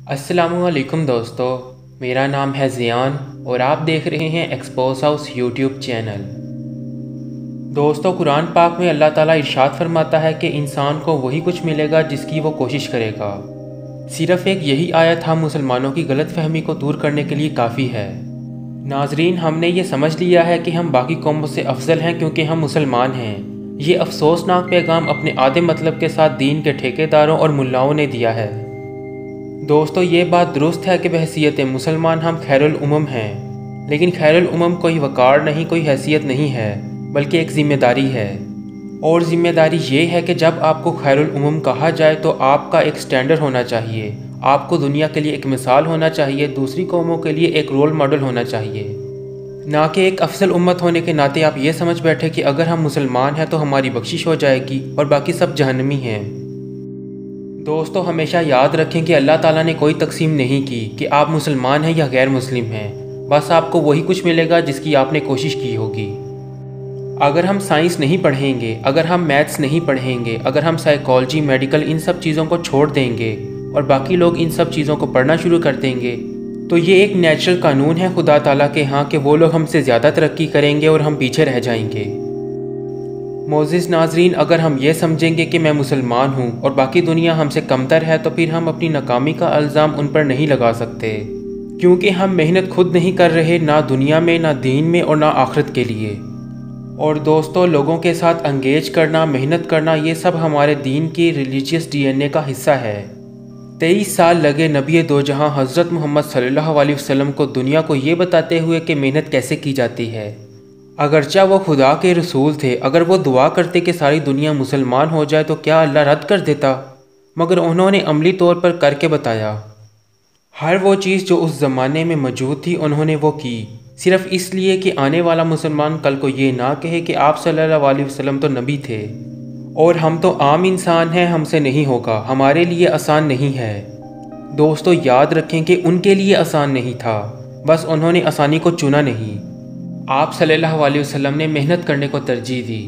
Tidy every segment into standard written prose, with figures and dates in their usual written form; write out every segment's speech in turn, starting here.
अस्सलामुअलैकुम दोस्तों, मेरा नाम है ज़ियान और आप देख रहे हैं एक्सपोज हाउस यूट्यूब चैनल। दोस्तों, कुरान पाक में अल्लाह ताला इरशाद फरमाता है कि इंसान को वही कुछ मिलेगा जिसकी वो कोशिश करेगा। सिर्फ एक यही आयत हम मुसलमानों की गलत फहमी को दूर करने के लिए काफ़ी है। नाजरीन, हमने ये समझ लिया है कि हम बाकी कौमों से अफजल हैं क्योंकि हम मुसलमान हैं। ये अफसोसनाक पैगाम अपने आधे मतलब के साथ दीन के ठेकेदारों और मुल्लाओं ने दिया है। दोस्तों, ये बात दुरुस्त है कि बहैसियत मुसलमान हम खैरुल उमम हैं, लेकिन खैरुल उमम कोई वक़ार नहीं, कोई हैसियत नहीं है, बल्कि एक ज़िम्मेदारी है। और ज़िम्मेदारी ये है कि जब आपको खैरुल उमम कहा जाए तो आपका एक स्टैंडर्ड होना चाहिए, आपको दुनिया के लिए एक मिसाल होना चाहिए, दूसरी कौमों के लिए एक रोल मॉडल होना चाहिए, ना कि एक अफसल उम्मत होने के नाते आप ये समझ बैठे कि अगर हम मुसलमान हैं तो हमारी बख्शिश हो जाएगी और बाकी सब जहन्नमी हैं। दोस्तों, हमेशा याद रखें कि अल्लाह ताला ने कोई तकसीम नहीं की कि आप मुसलमान हैं या गैर मुस्लिम हैं। बस आपको वही कुछ मिलेगा जिसकी आपने कोशिश की होगी। अगर हम साइंस नहीं पढ़ेंगे, अगर हम मैथ्स नहीं पढ़ेंगे, अगर हम साइकोलॉजी, मेडिकल, इन सब चीज़ों को छोड़ देंगे और बाकी लोग इन सब चीज़ों को पढ़ना शुरू कर देंगे तो ये एक नेचुरल कानून है खुदा ताला के यहाँ कि वो लोग हमसे ज़्यादा तरक्की करेंगे और हम पीछे रह जाएंगे। मोअज़्ज़िज़ नाज़रीन, अगर हम ये समझेंगे कि मैं मुसलमान हूँ और बाकी दुनिया हमसे कमतर है तो फिर हम अपनी नाकामी का इल्ज़ाम उन पर नहीं लगा सकते, क्योंकि हम मेहनत खुद नहीं कर रहे, ना दुनिया में, ना दीन में और ना आखिरत के लिए। और दोस्तों, लोगों के साथ एंगेज करना, मेहनत करना, ये सब हमारे दीन की रिलीजियस डीएनए का हिस्सा है। 23 साल लगे नबी दो जहाँ हज़रत मोहम्मद सल्लल्लाहु अलैहि वसल्लम को दुनिया को ये बताते हुए कि मेहनत कैसे की जाती है। अगरचा वो खुदा के रसूल थे, अगर वो दुआ करते कि सारी दुनिया मुसलमान हो जाए तो क्या अल्लाह रद्द कर देता? मगर उन्होंने अमली तौर पर करके बताया। हर वो चीज़ जो उस ज़माने में मौजूद थी उन्होंने वो की, सिर्फ इसलिए कि आने वाला मुसलमान कल को ये ना कहे कि आप सल्लल्लाहु अलैहि वसल्लम तो नबी थे और हम तो आम इंसान हैं, हमसे नहीं होगा, हमारे लिए आसान नहीं है। दोस्तों, याद रखें कि उनके लिए आसान नहीं था, बस उन्होंने आसानी को चुना नहीं। आप सल्लल्लाहु अलैहि वसल्लम ने मेहनत करने को तरजीह दी।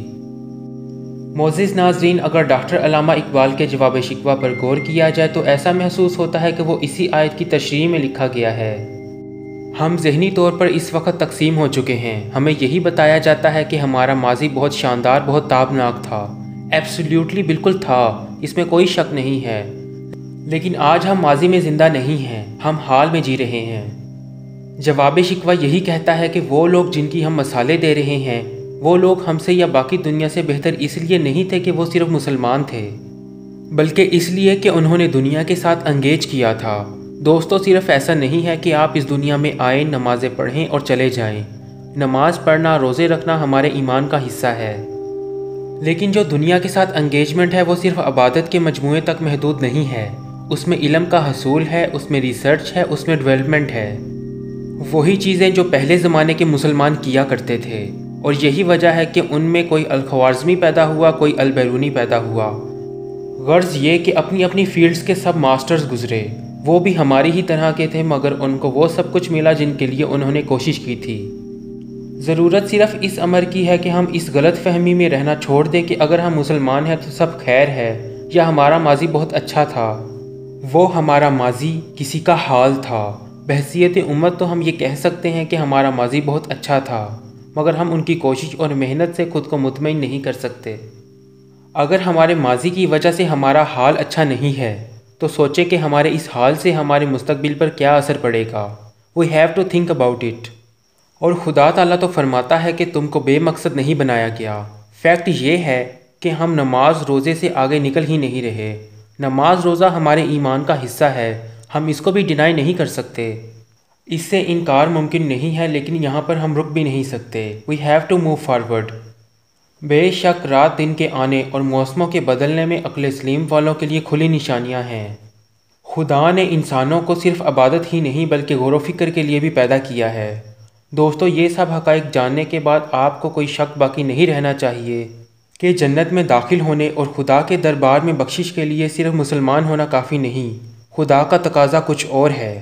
मोअज़्ज़िज़ नाज़रीन, अगर डॉक्टर अल्लामा इकबाल के जवाब शिकवा पर गौर किया जाए तो ऐसा महसूस होता है कि वो इसी आयत की तशरीह में लिखा गया है। हम ज़हनी तौर पर इस वक्त तकसीम हो चुके हैं। हमें यही बताया जाता है कि हमारा माजी बहुत शानदार, बहुत ताबनाक था। एब्सोल्युटली बिल्कुल था, इसमें कोई शक नहीं है। लेकिन आज हम माजी में ज़िंदा नहीं हैं, हम हाल में जी रहे हैं। जवाब शिकवा यही कहता है कि वो लोग जिनकी हम मसाले दे रहे हैं, वो लोग हमसे या बाकी दुनिया से बेहतर इसलिए नहीं थे कि वो सिर्फ मुसलमान थे, बल्कि इसलिए कि उन्होंने दुनिया के साथ एंगेज किया था। दोस्तों, सिर्फ ऐसा नहीं है कि आप इस दुनिया में आए, नमाज़ें पढ़ें और चले जाएं। नमाज पढ़ना, रोज़े रखना हमारे ईमान का हिस्सा है, लेकिन जो दुनिया के साथ एंगेजमेंट है वो सिर्फ इबादत के मजमूए तक महदूद नहीं है। उसमें इल्म का हसूल है, उसमें रिसर्च है, उसमें डेवलपमेंट है, वही चीज़ें जो पहले ज़माने के मुसलमान किया करते थे। और यही वजह है कि उनमें कोई अल-ख़वारिज़मी पैदा हुआ, कोई अल-बैरूनी पैदा हुआ। गर्ज़ ये कि अपनी अपनी फील्ड्स के सब मास्टर्स गुज़रे, वो भी हमारी ही तरह के थे, मगर उनको वो सब कुछ मिला जिनके लिए उन्होंने कोशिश की थी। ज़रूरत सिर्फ इस अमर की है कि हम इस गलत फहमी में रहना छोड़ दें कि अगर हम मुसलमान हैं तो सब खैर है, या हमारा माजी बहुत अच्छा था। वो हमारा माजी किसी का हाल था। बहैसियत उम्मत तो हम ये कह सकते हैं कि हमारा माजी बहुत अच्छा था, मगर हम उनकी कोशिश और मेहनत से खुद को मुतमईन नहीं कर सकते। अगर हमारे माजी की वजह से हमारा हाल अच्छा नहीं है तो सोचें कि हमारे इस हाल से हमारे मुस्तकबिल पर क्या असर पड़ेगा। We have to think about it. और खुदा ताला तो फरमाता है कि तुमको बेमकसद नहीं बनाया गया। फैक्ट ये है कि हम नमाज रोज़े से आगे निकल ही नहीं रहे। नमाज रोज़ा हमारे ईमान का हिस्सा है, हम इसको भी डिनाई नहीं कर सकते, इससे इनकार मुमकिन नहीं है, लेकिन यहाँ पर हम रुक भी नहीं सकते। We have to move forward. बेशक रात दिन के आने और मौसमों के बदलने में अक्ल सलीम वालों के लिए खुली निशानियाँ हैं। खुदा ने इंसानों को सिर्फ इबादत ही नहीं बल्कि गौर व फिक्र के लिए भी पैदा किया है। दोस्तों, ये सब हक़ाइक़ जानने के बाद आपको कोई शक बाकी नहीं रहना चाहिए कि जन्नत में दाखिल होने और खुदा के दरबार में बख्शिश के लिए सिर्फ मुसलमान होना काफ़ी नहीं, खुदा का तकाज़ा कुछ और है।